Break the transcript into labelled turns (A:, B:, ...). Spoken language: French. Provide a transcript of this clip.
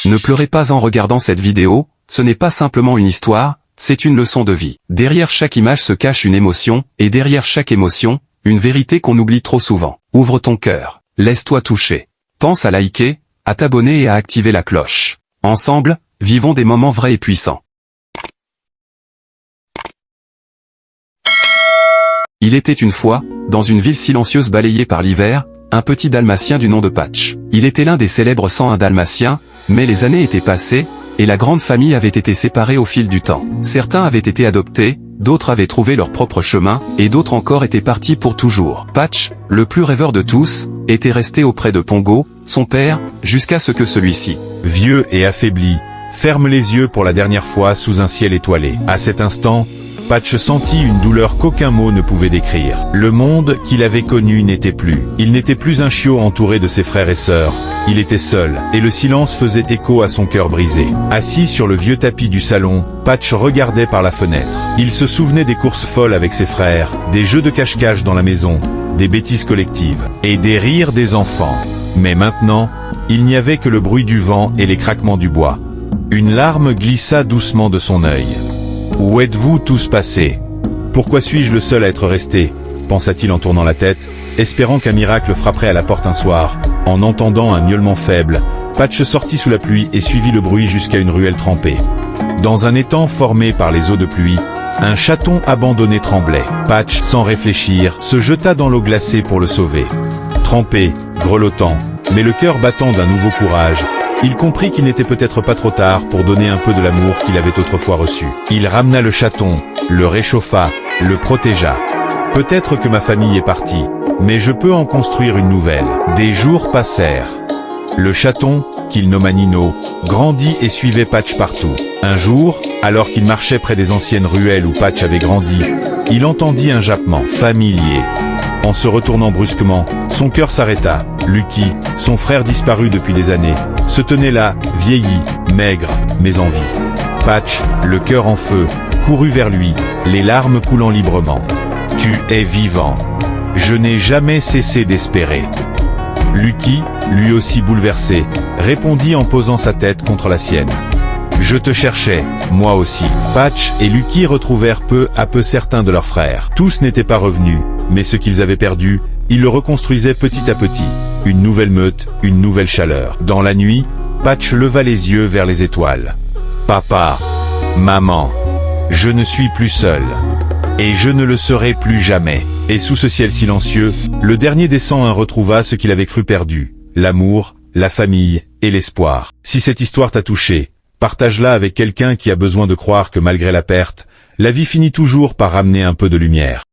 A: Ne pleurez pas en regardant cette vidéo, ce n'est pas simplement une histoire, c'est une leçon de vie. Derrière chaque image se cache une émotion, et derrière chaque émotion, une vérité qu'on oublie trop souvent. Ouvre ton cœur, laisse-toi toucher. Pense à liker, à t'abonner et à activer la cloche. Ensemble, vivons des moments vrais et puissants. Il était une fois, dans une ville silencieuse balayée par l'hiver, un petit dalmatien du nom de Patch. Il était l'un des célèbres 101 dalmatiens, mais les années étaient passées, et la grande famille avait été séparée au fil du temps. Certains avaient été adoptés, d'autres avaient trouvé leur propre chemin, et d'autres encore étaient partis pour toujours. Patch, le plus rêveur de tous, était resté auprès de Pongo, son père, jusqu'à ce que celui-ci,
B: vieux et affaibli, ferme les yeux pour la dernière fois sous un ciel étoilé. À cet instant, Patch sentit une douleur qu'aucun mot ne pouvait décrire. Le monde qu'il avait connu n'était plus. Il n'était plus un chiot entouré de ses frères et sœurs. Il était seul, et le silence faisait écho à son cœur brisé. Assis sur le vieux tapis du salon, Patch regardait par la fenêtre. Il se souvenait des courses folles avec ses frères, des jeux de cache-cache dans la maison, des bêtises collectives, et des rires des enfants. Mais maintenant, il n'y avait que le bruit du vent et les craquements du bois. Une larme glissa doucement de son œil. Où êtes-vous tous passés? Pourquoi suis-je le seul à être resté? Pensa-t-il en tournant la tête, espérant qu'un miracle frapperait à la porte un soir. En entendant un miaulement faible, Patch sortit sous la pluie et suivit le bruit jusqu'à une ruelle trempée. Dans un étang formé par les eaux de pluie, un chaton abandonné tremblait. Patch, sans réfléchir, se jeta dans l'eau glacée pour le sauver. Trempé, grelottant, mais le cœur battant d'un nouveau courage, il comprit qu'il n'était peut-être pas trop tard pour donner un peu de l'amour qu'il avait autrefois reçu. Il ramena le chaton, le réchauffa, le protégea. Peut-être que ma famille est partie, mais je peux en construire une nouvelle. Des jours passèrent. Le chaton, qu'il nomma Nino, grandit et suivait Patch partout. Un jour, alors qu'il marchait près des anciennes ruelles où Patch avait grandi, il entendit un jappement familier. En se retournant brusquement, son cœur s'arrêta. Lucky, son frère disparu depuis des années, se tenait là, vieilli, maigre, mais en vie. Patch, le cœur en feu, courut vers lui, les larmes coulant librement. « Tu es vivant. Je n'ai jamais cessé d'espérer. » Lucky, lui aussi bouleversé, répondit en posant sa tête contre la sienne. « Je te cherchais, moi aussi. » Patch et Lucky retrouvèrent peu à peu certains de leurs frères. Tous n'étaient pas revenus, mais ce qu'ils avaient perdu, ils le reconstruisaient petit à petit. Une nouvelle meute, une nouvelle chaleur. Dans la nuit, Patch leva les yeux vers les étoiles. « Papa, maman, je ne suis plus seul. Et je ne le serai plus jamais. » Et sous ce ciel silencieux, le dernier des 101 retrouva ce qu'il avait cru perdu. L'amour, la famille et l'espoir. Si cette histoire t'a touché, partage-la avec quelqu'un qui a besoin de croire que malgré la perte, la vie finit toujours par ramener un peu de lumière.